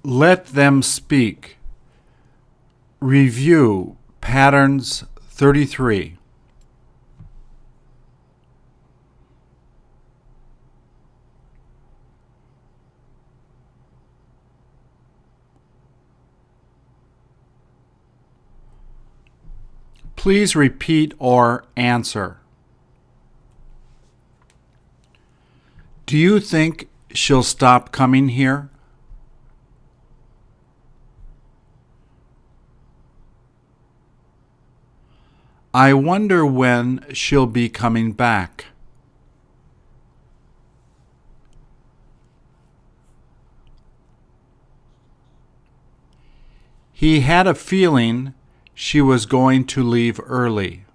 Let them speak. Review patterns 33. Please repeat or answer. Do you think she'll stop coming here? I wonder when she'll be coming back. He had a feeling she was going to leave early.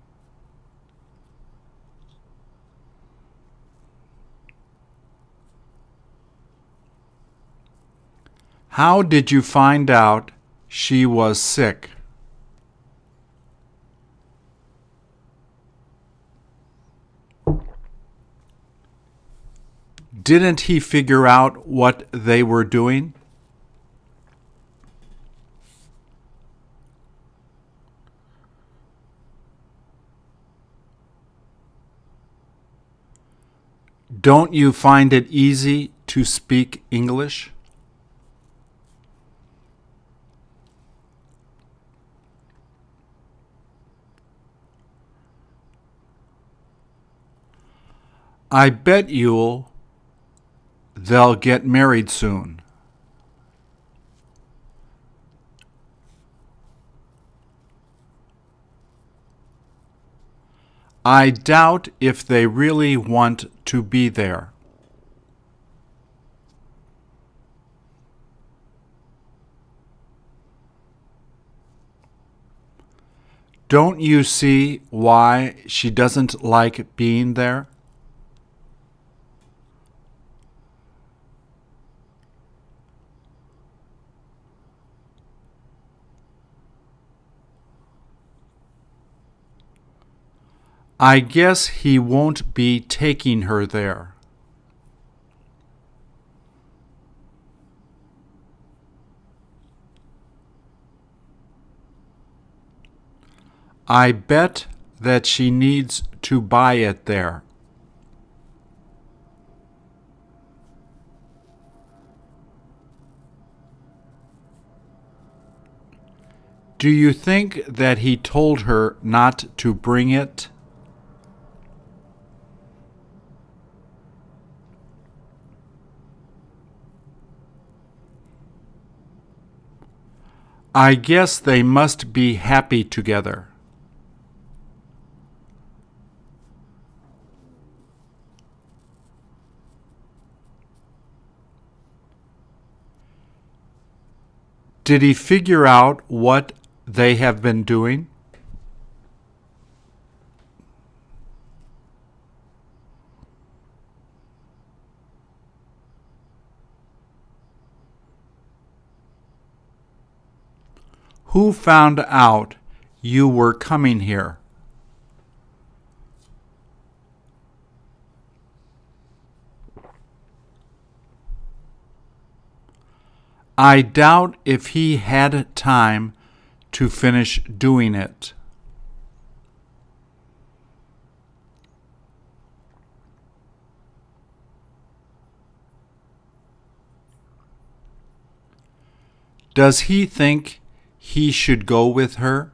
How did you find out she was sick? Didn't he figure out what they were doing? Don't you find it easy to speak English? I bet they'll get married soon. I doubt if they really want to be there. Don't you see why she doesn't like being there? I guess he won't be taking her there. I bet that she needs to buy it there. Do you think that he told her not to bring it? I guess they must be happy together. Did he figure out what they have been doing? Who found out you were coming here? I doubt if he had time to finish doing it. Does he think he should go with her?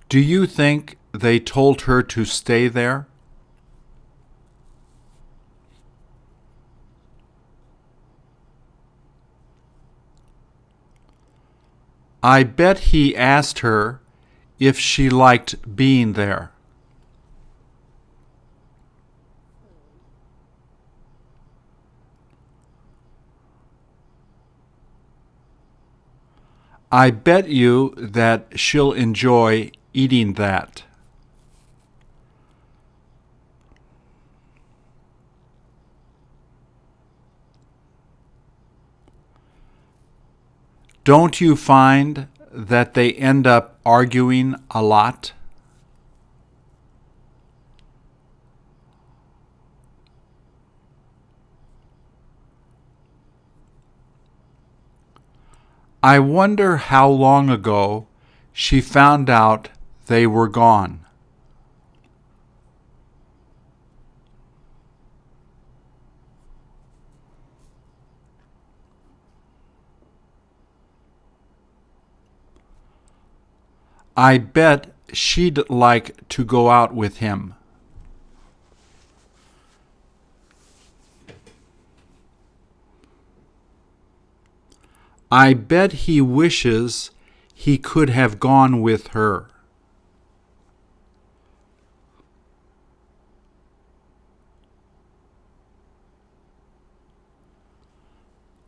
Do you think they told her to stay there? I bet he asked her if she liked being there. I bet you that she'll enjoy eating that. Don't you find that they end up arguing a lot? I wonder how long ago she found out they were gone. I bet she'd like to go out with him. I bet he wishes he could have gone with her.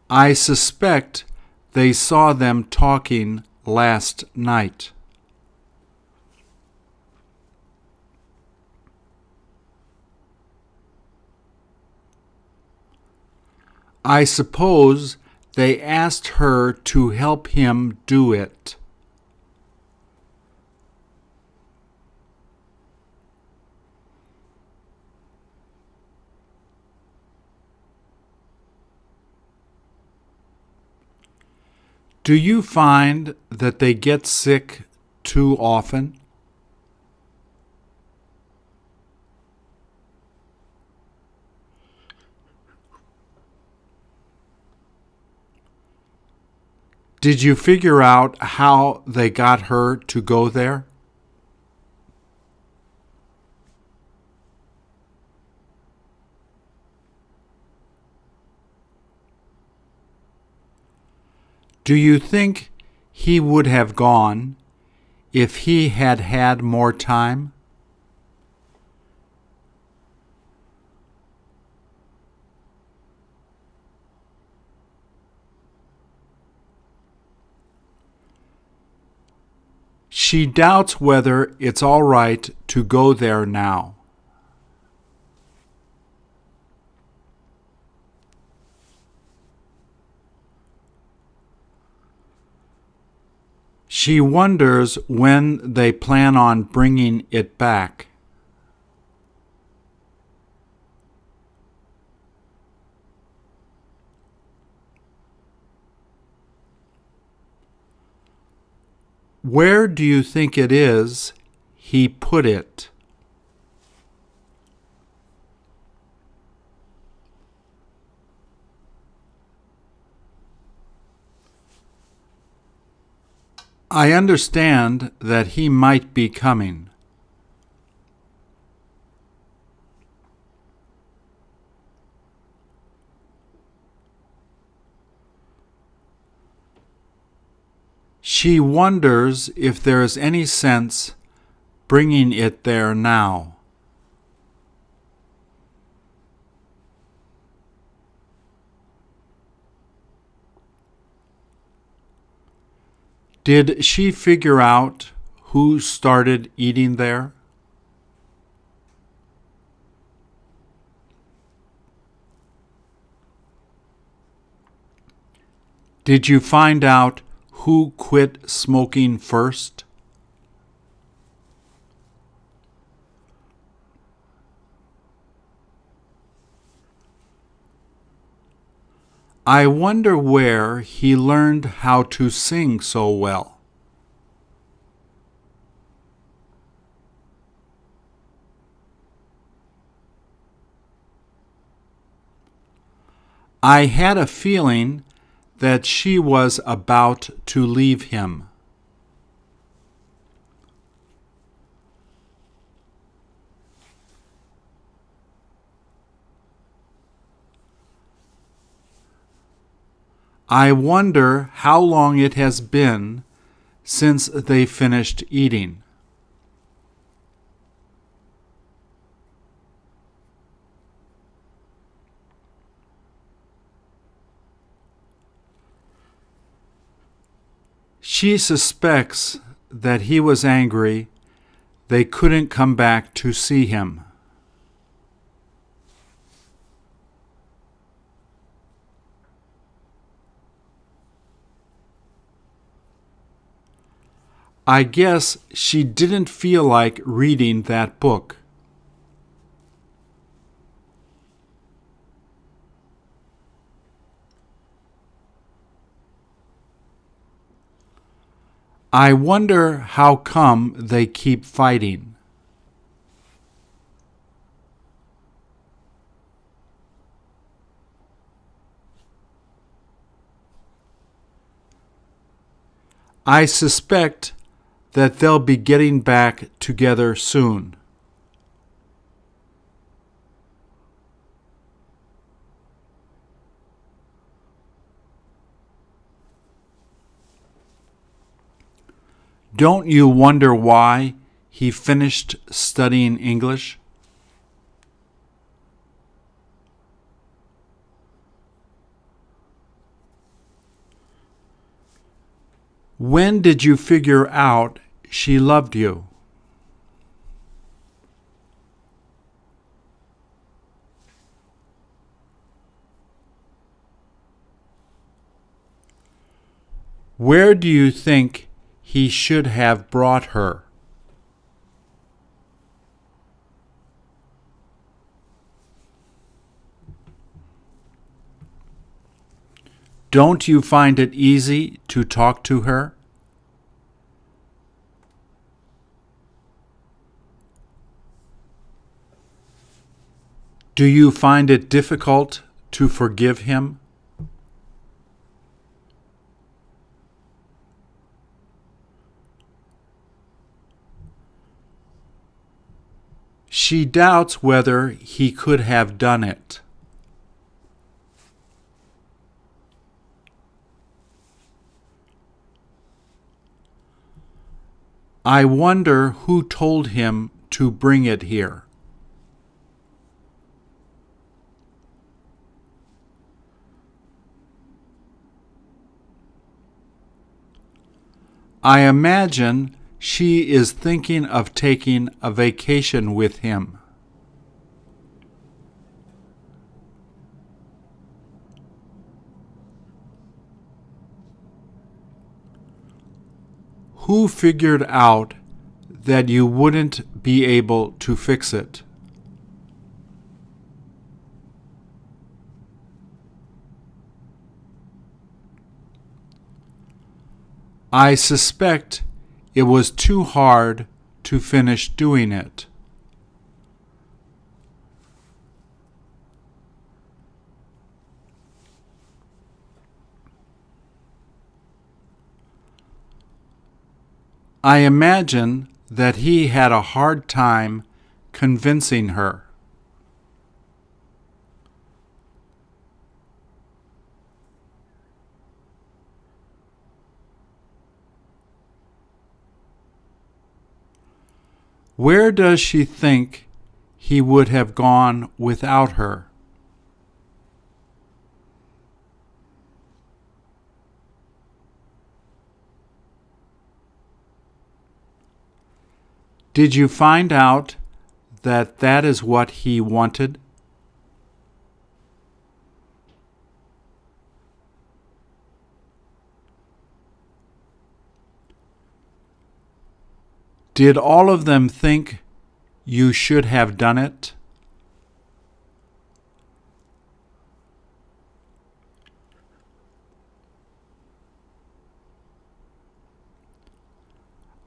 I suspect they saw them talking last night. I suppose they asked her to help him do it. Do you find that they get sick too often? Did you figure out how they got her to go there? Do you think he would have gone if he had had more time? She doubts whether it's all right to go there now. She wonders when they plan on bringing it back. Where do you think it is he put it? I understand that he might be coming. She wonders if there is any sense bringing it there now. Did she figure out who started eating there? Did you find out who quit smoking first? I wonder where he learned how to sing so well. I had a feeling that she was about to leave him. I wonder how long it has been since they finished eating. She suspects that he was angry they couldn't come back to see him. I guess she didn't feel like reading that book. I wonder how come they keep fighting. I suspect that they'll be getting back together soon. Don't you wonder why he finished studying English? When did you figure out she loved you? Where do you think he should have brought her? Don't you find it easy to talk to her? Do you find it difficult to forgive him? She doubts whether he could have done it. I wonder who told him to bring it here. I imagine she is thinking of taking a vacation with him. Who figured out that you wouldn't be able to fix it? I suspect it was too hard to finish doing it. I imagine that he had a hard time convincing her. Where does she think he would have gone without her? Did you find out that that is what he wanted? Did all of them think you should have done it?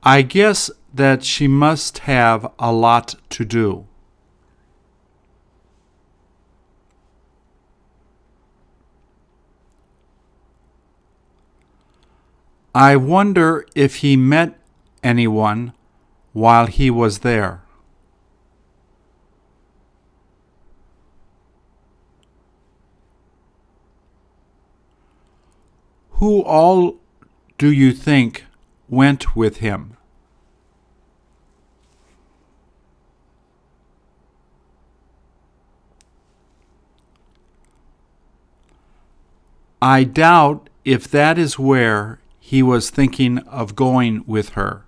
I guess that she must have a lot to do. I wonder if he met anyone while he was there. Who all do you think went with him? I doubt if that is where he was thinking of going with her.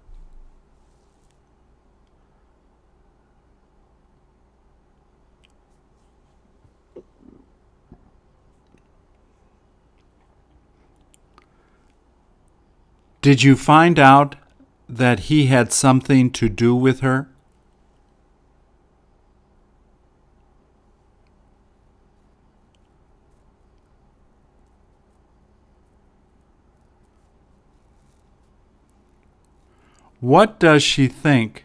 Did you find out that he had something to do with her? What does she think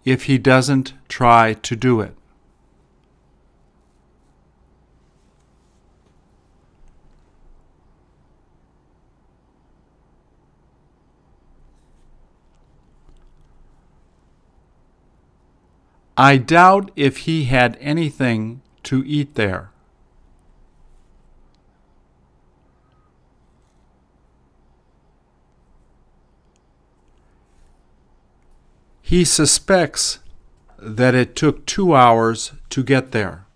if he doesn't try to do it? I doubt if he had anything to eat there. He suspects that it took 2 hours to get there.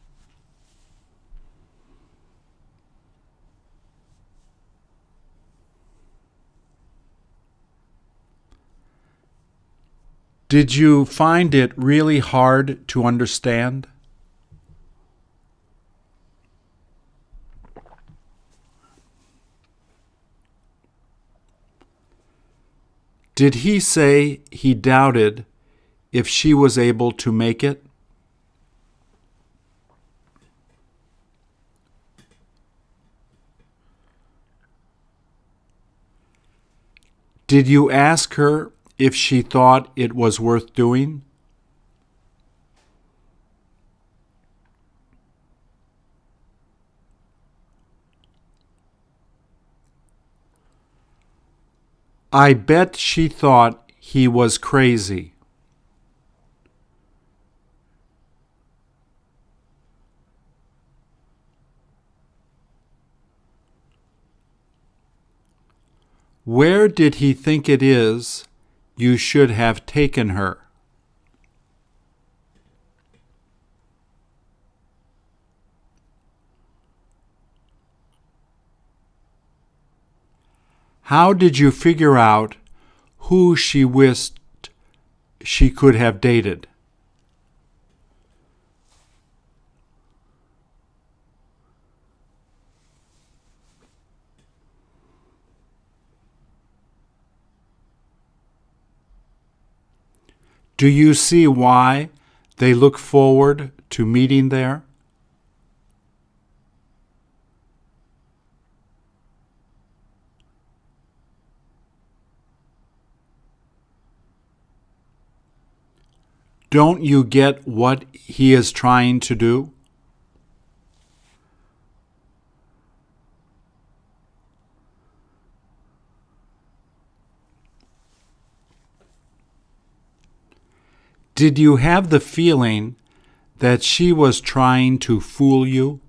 Did you find it really hard to understand? Did he say he doubted if she was able to make it? Did you ask her if she thought it was worth doing? I bet she thought he was crazy. Where did he think it is you should have taken her? How did you figure out who she wished she could have dated? Do you see why they look forward to meeting there? Don't you get what he is trying to do? Did you have the feeling that she was trying to fool you?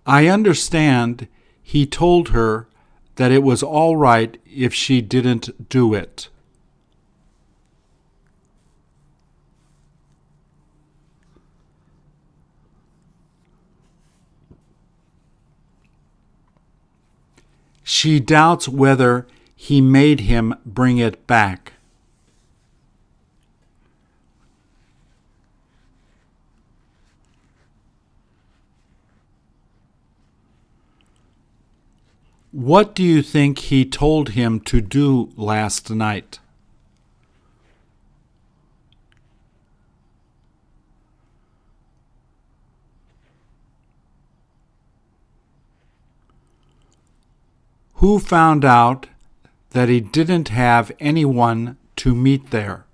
I understand he told her that it was all right if she didn't do it. She doubts whether he made him bring it back. What do you think he told him to do last night? Who found out that he didn't have anyone to meet there?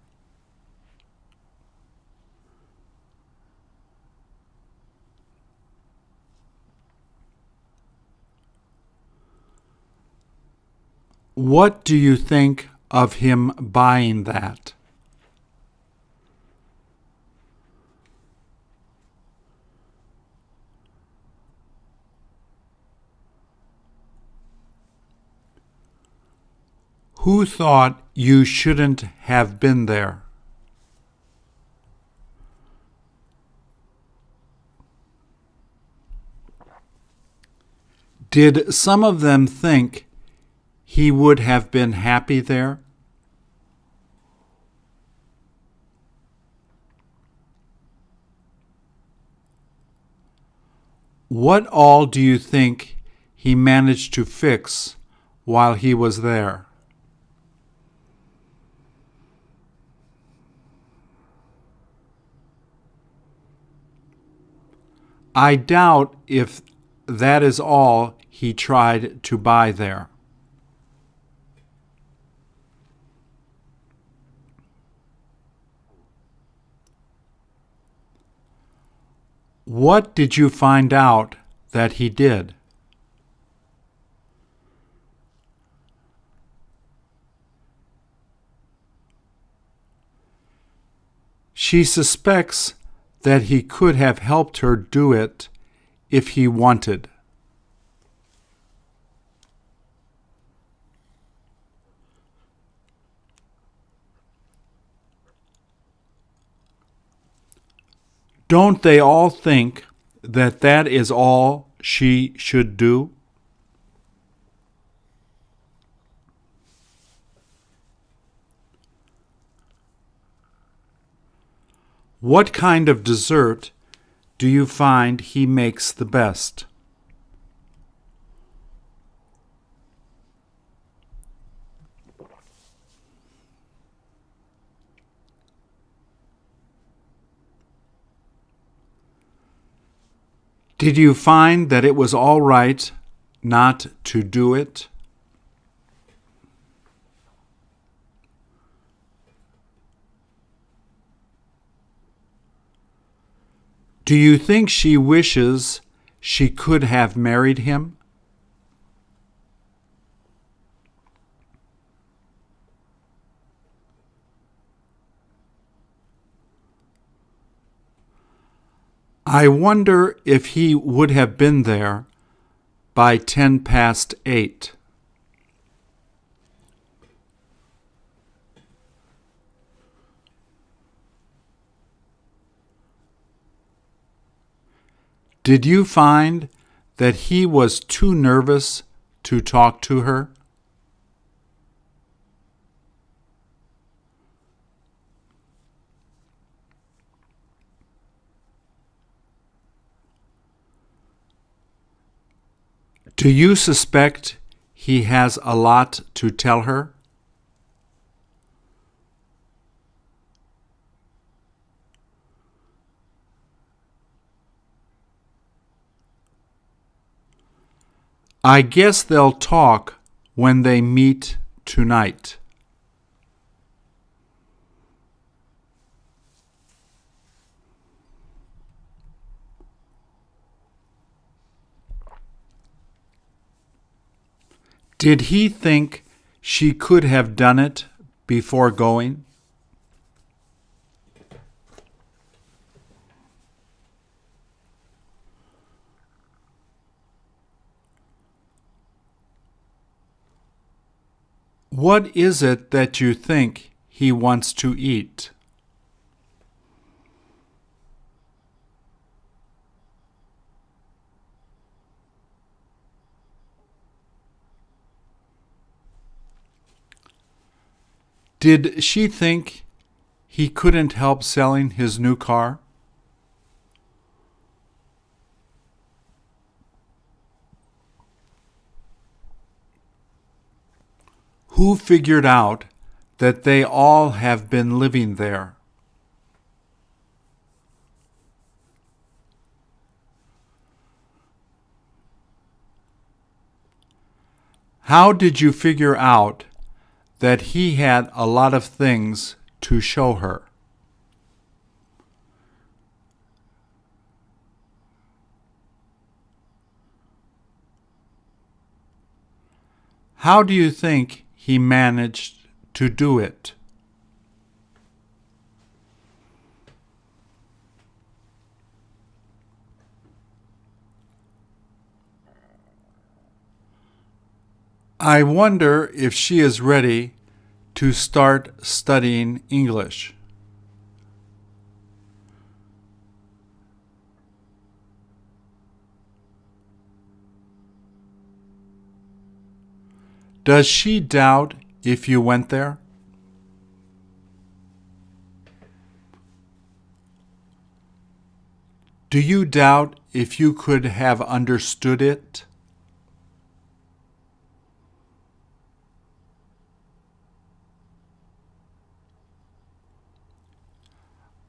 What do you think of him buying that? Who thought you shouldn't have been there? Did some of them think he would have been happy there? What all do you think he managed to fix while he was there? I doubt if that is all he tried to buy there. What did you find out that he did? She suspects that he could have helped her do it if he wanted. Don't they all think that that is all she should do? What kind of dessert do you find he makes the best? Did you find that it was all right not to do it? Do you think she wishes she could have married him? I wonder if he would have been there by 8:10. Did you find that he was too nervous to talk to her? Do you suspect he has a lot to tell her? I guess they'll talk when they meet tonight. Did he think she could have done it before going? What is it that you think he wants to eat? Did she think he couldn't help selling his new car? Who figured out that they all have been living there? How did you figure out that he had a lot of things to show her? How do you think he managed to do it? I wonder if she is ready to start studying English. Does she doubt if you went there? Do you doubt if you could have understood it?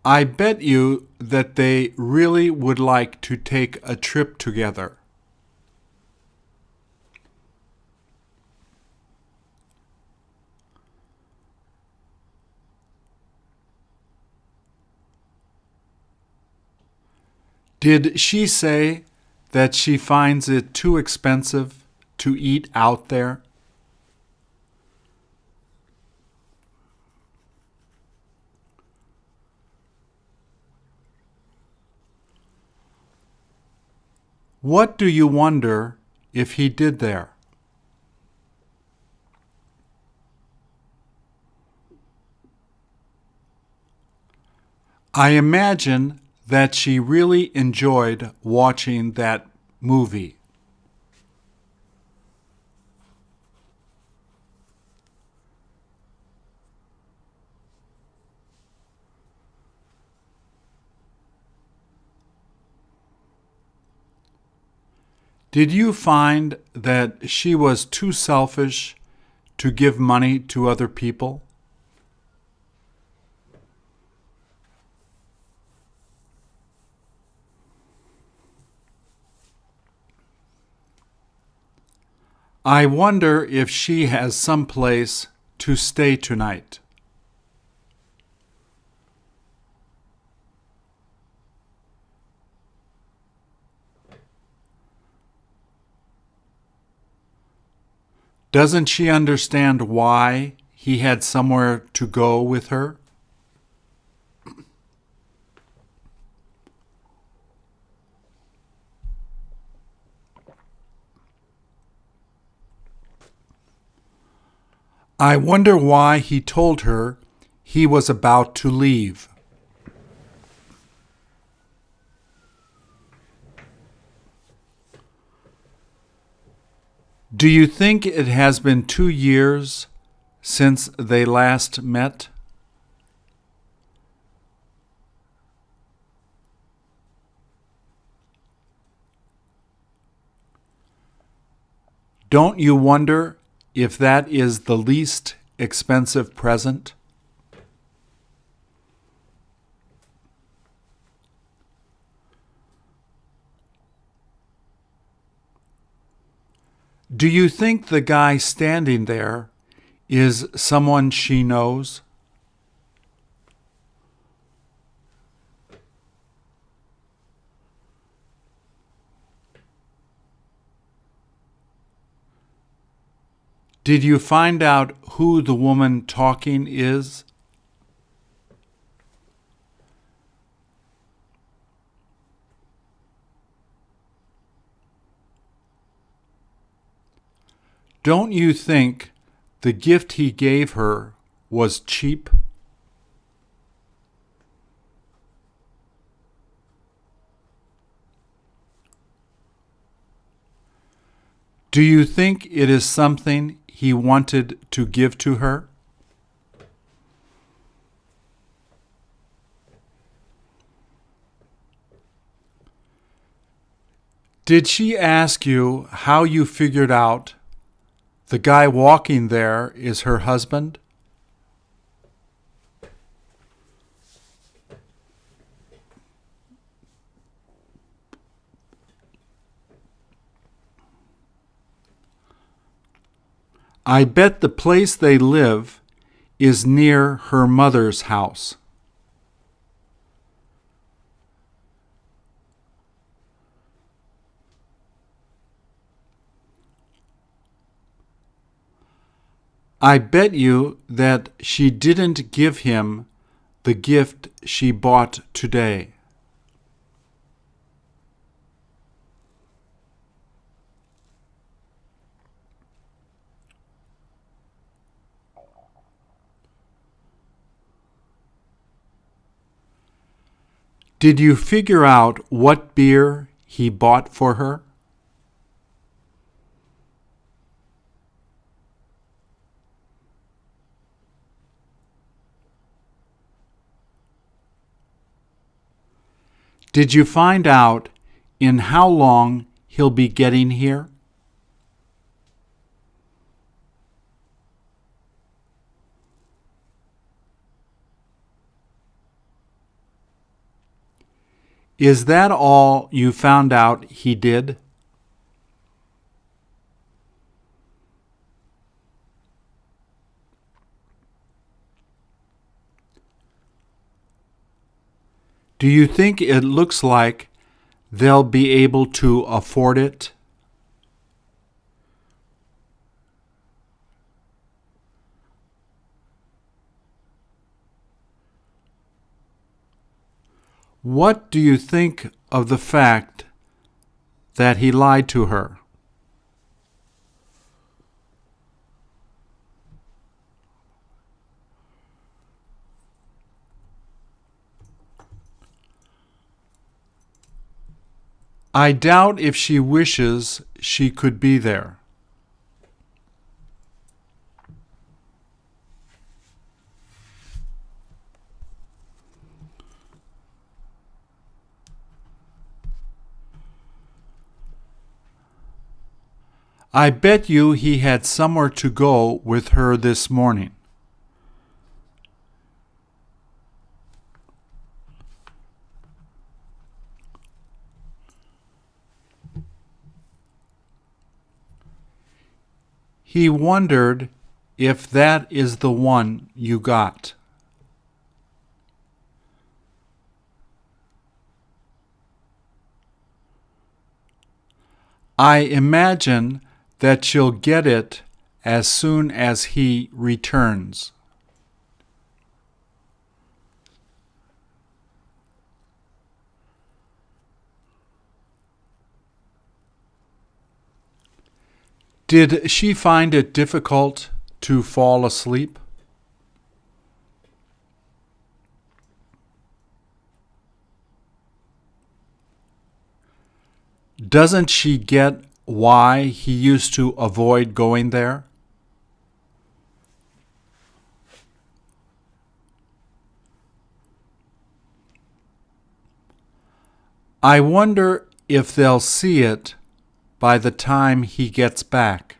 I bet you that they really would like to take a trip together. Did she say that she finds it too expensive to eat out there? What do you wonder if he did there? I imagine that she really enjoyed watching that movie. Did you find that she was too selfish to give money to other people? I wonder if she has some place to stay tonight. Doesn't she understand why he had somewhere to go with her? I wonder why he told her he was about to leave. Do you think it has been 2 years since they last met? Don't you wonder if that is the least expensive present? Do you think the guy standing there is someone she knows? Did you find out who the woman talking is? Don't you think the gift he gave her was cheap? Do you think it is something he wanted to give to her? Did she ask you how you figured out the guy walking there is her husband? I bet the place they live is near her mother's house. I bet you that she didn't give him the gift she bought today. Did you figure out what beer he bought for her? Did you find out in how long he'll be getting here? Is that all you found out he did? Do you think it looks like they'll be able to afford it? What do you think of the fact that he lied to her? I doubt if she wishes she could be there. I bet you he had somewhere to go with her this morning. He wondered if that is the one you got. I imagine that she'll get it as soon as he returns. Did she find it difficult to fall asleep? Doesn't she get why he used to avoid going there? I wonder if they'll see it by the time he gets back.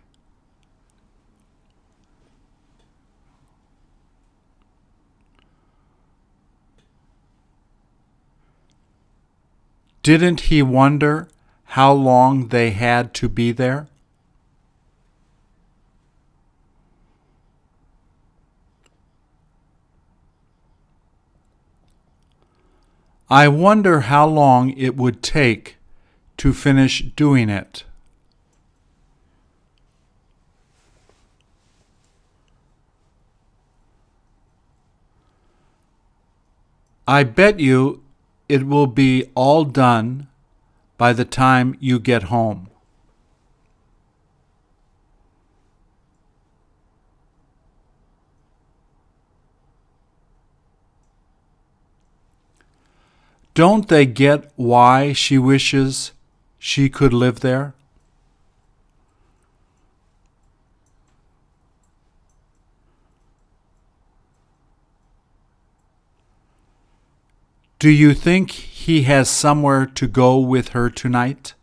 Didn't he wonder how long they had to be there? I wonder how long it would take to finish doing it. I bet you it will be all done by the time you get home. Don't they get why she wishes she could live there? Do you think he has somewhere to go with her tonight?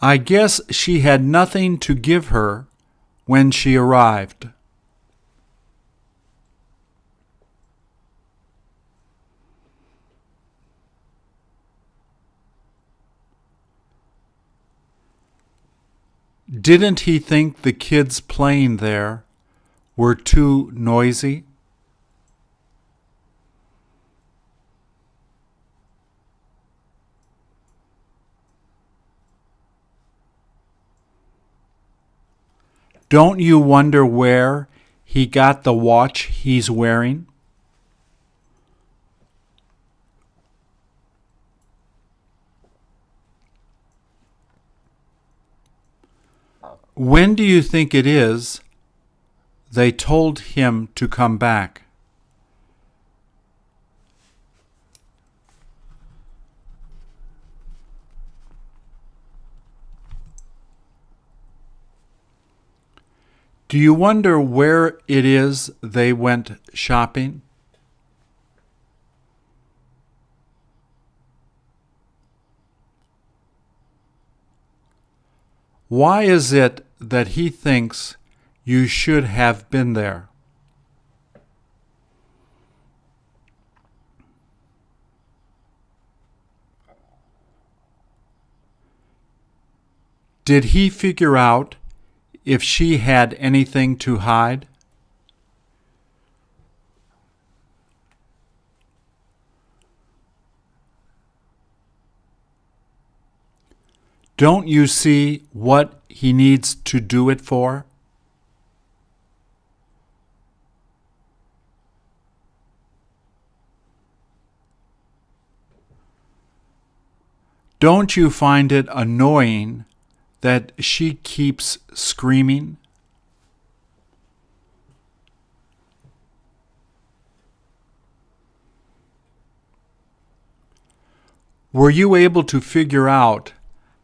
I guess she had nothing to give her when she arrived. Didn't he think the kids playing there were too noisy? Don't you wonder where he got the watch he's wearing? When do you think it is they told him to come back? Do you wonder where it is they went shopping? Why is it that he thinks you should have been there? Did he figure out if she had anything to hide? Don't you see what he needs to do it for? Don't you find it annoying that she keeps screaming? Were you able to figure out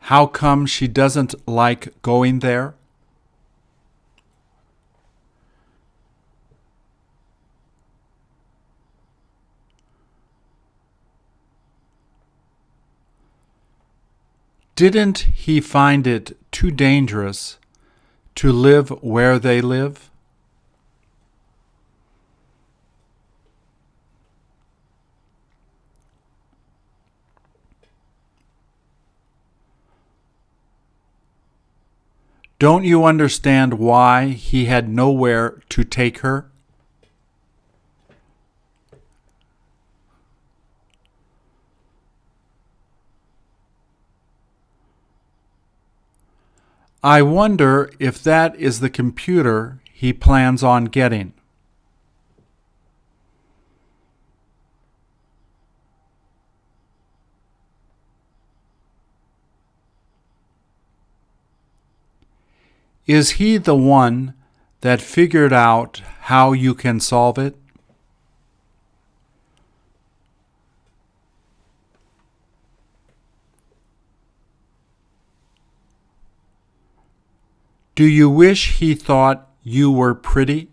how come she doesn't like going there? Didn't he find it too dangerous to live where they live? Don't you understand why he had nowhere to take her? I wonder if that is the computer he plans on getting. Is he the one that figured out how you can solve it? Do you wish he thought you were pretty?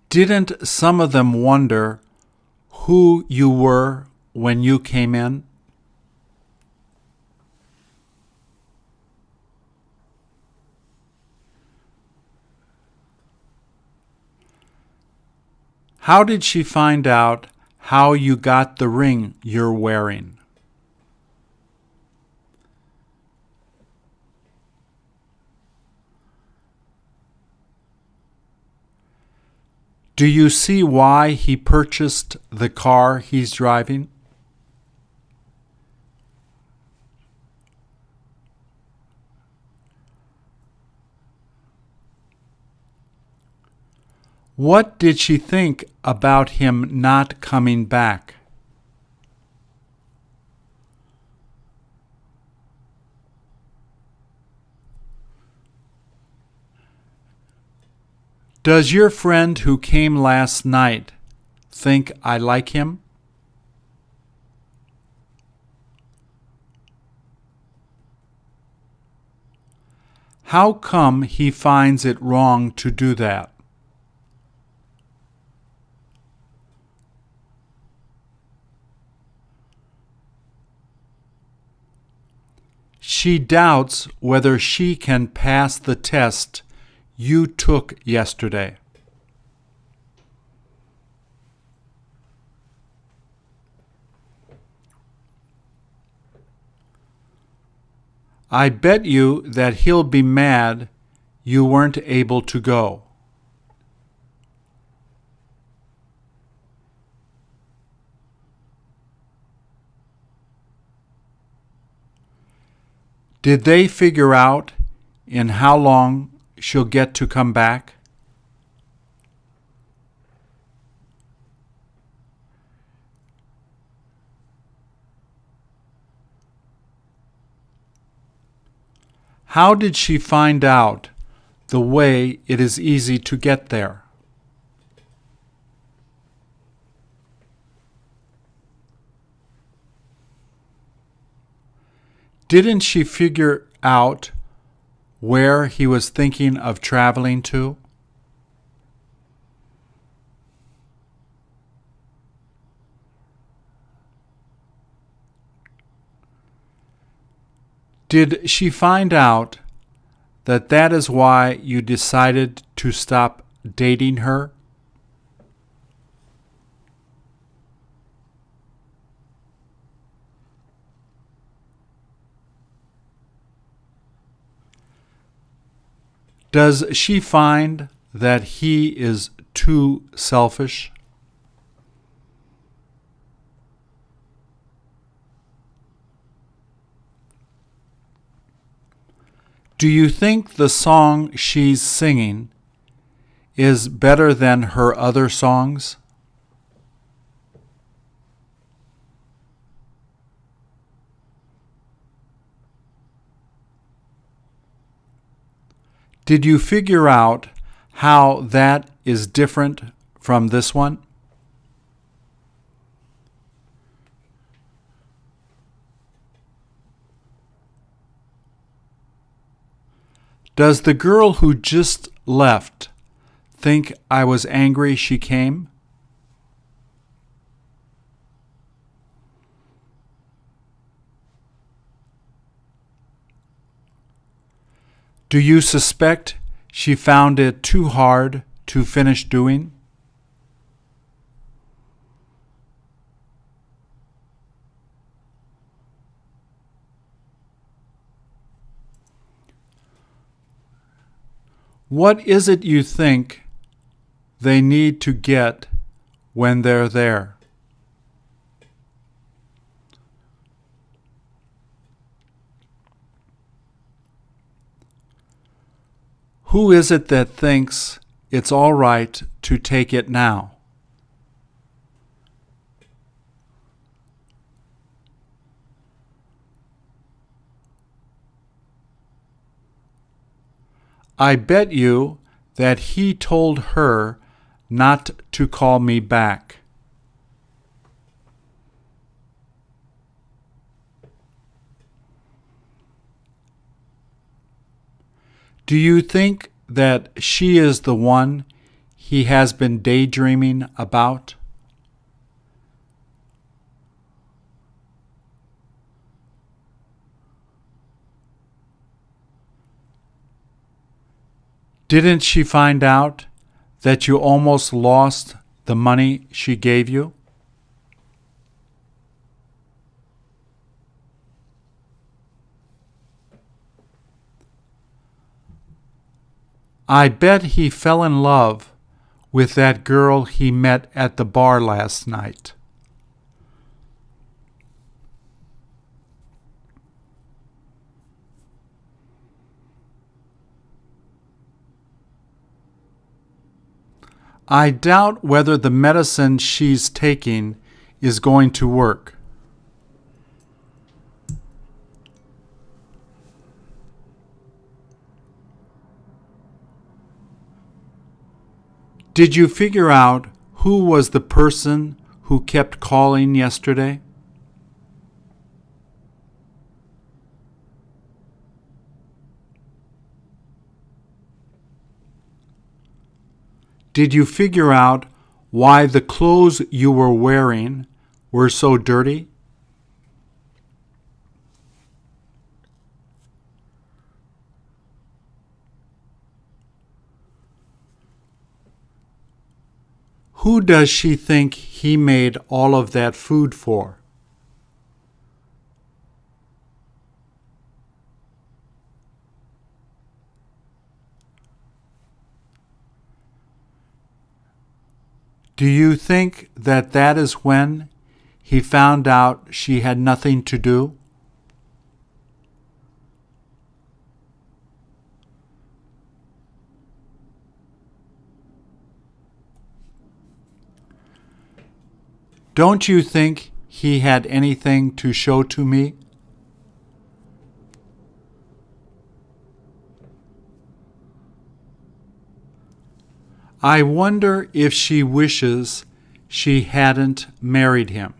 Didn't some of them wonder who you were when you came in? How did she find out how you got the ring you're wearing? Do you see why he purchased the car he's driving? What did she think about him not coming back? Does your friend who came last night think I like him? How come he finds it wrong to do that? She doubts whether she can pass the test you took yesterday. I bet you that he'll be mad you weren't able to go. Did they figure out in how long she'll get to come back? How did she find out the way it is easy to get there? Didn't she figure out where he was thinking of traveling to? Did she find out that is why you decided to stop dating her? Does she find that he is too selfish? Do you think the song she's singing is better than her other songs? Did you figure out how that is different from this one? Does the girl who just left think I was angry she came? Do you suspect she found it too hard to finish doing? What is it you think they need to get when they're there? Who is it that thinks it's all right to take it now? I bet you that he told her not to call me back. Do you think that she is the one he has been daydreaming about? Didn't she find out that you almost lost the money she gave you? I bet he fell in love with that girl he met at the bar last night. I doubt whether the medicine she's taking is going to work. Did you figure out who was the person who kept calling yesterday? Did you figure out why the clothes you were wearing were so dirty? Who does she think he made all of that food for? Do you think that is when he found out she had nothing to do? Don't you think he had anything to show to me? I wonder if she wishes she hadn't married him.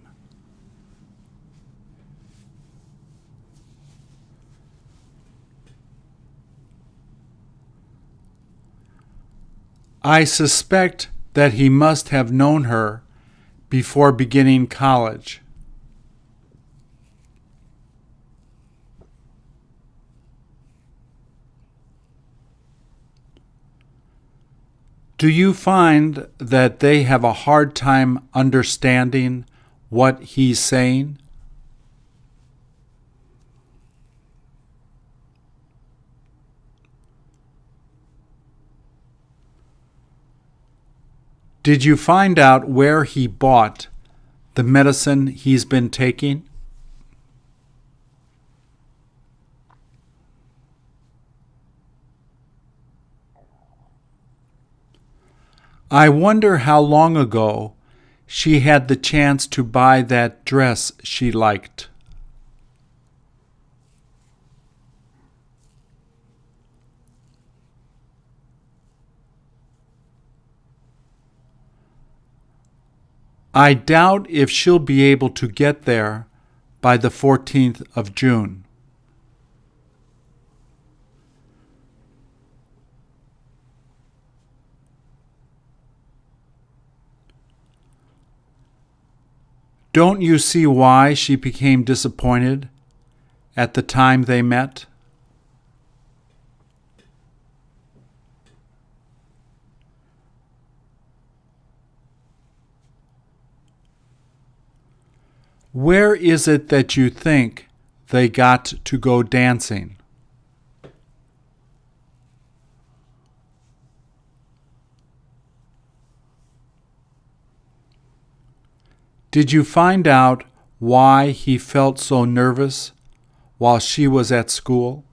I suspect that he must have known her before beginning college. Do you find that they have a hard time understanding what he's saying? Did you find out where he bought the medicine he's been taking? I wonder how long ago she had the chance to buy that dress she liked. I doubt if she'll be able to get there by the 14th of June. Don't you see why she became disappointed at the time they met? Where is it that you think they got to go dancing? Did you find out why he felt so nervous while she was at school?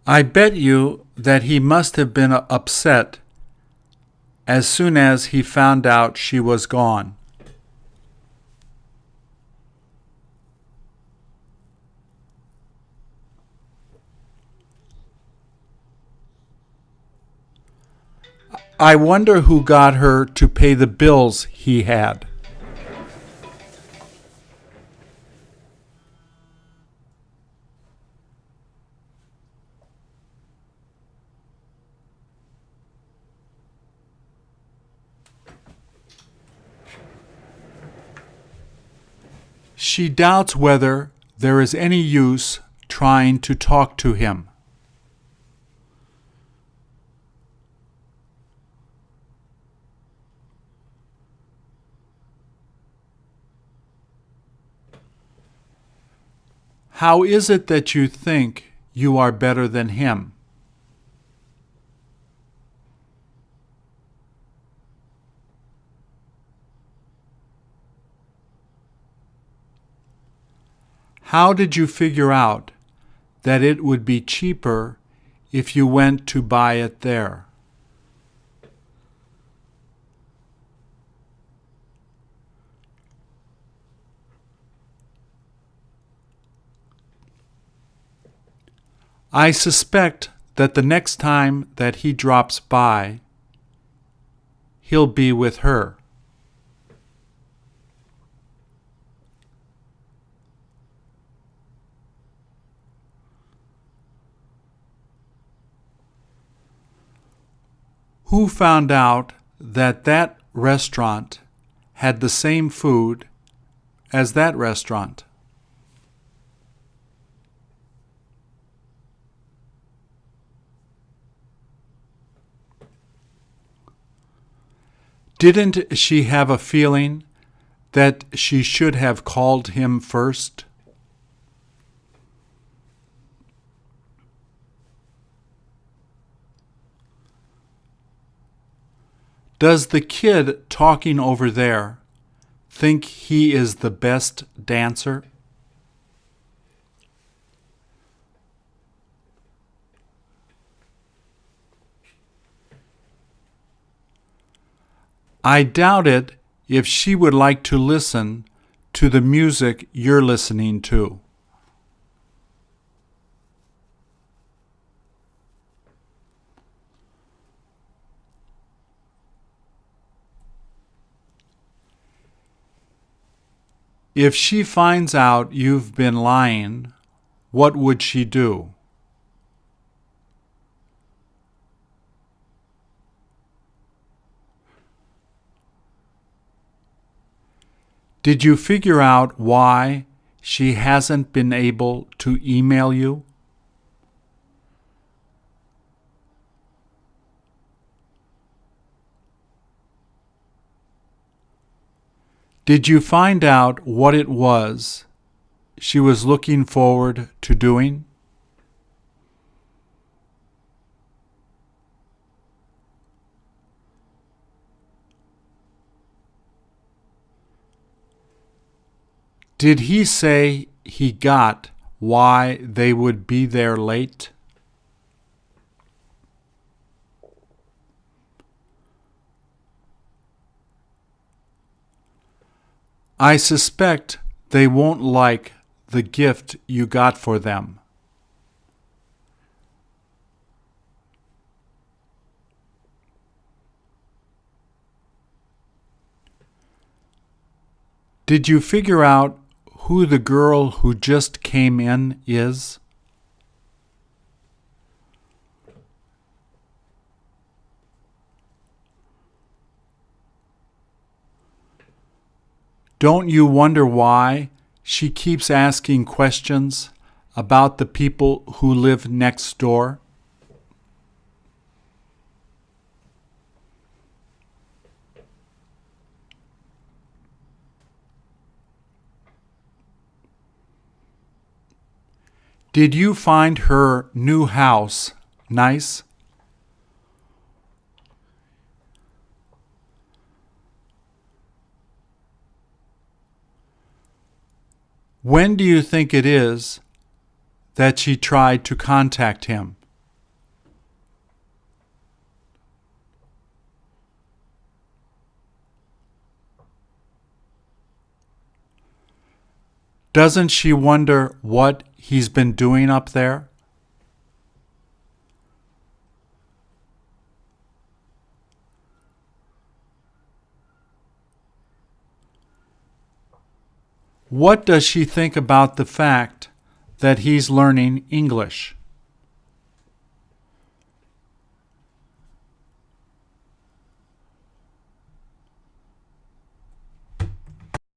I bet you that he must have been upset as soon as he found out she was gone. I wonder who got her to pay the bills he had. She doubts whether there is any use trying to talk to him. How is it that you think you are better than him? How did you figure out that it would be cheaper if you went to buy it there? I suspect that the next time that he drops by, he'll be with her. Who found out that that restaurant had the same food as that restaurant? Didn't she have a feeling that she should have called him first? Does the kid talking over there think he is the best dancer? I doubt it if she would like to listen to the music you're listening to. If she finds out you've been lying, what would she do? Did you figure out why she hasn't been able to email you? Did you find out what it was she was looking forward to doing? Did he say he got why they would be there late? I suspect they won't like the gift you got for them. Did you figure out who the girl who just came in is? Don't you wonder why she keeps asking questions about the people who live next door? Did you find her new house nice? When do you think it is that she tried to contact him? Doesn't she wonder what he's been doing up there? What does she think about the fact that he's learning English?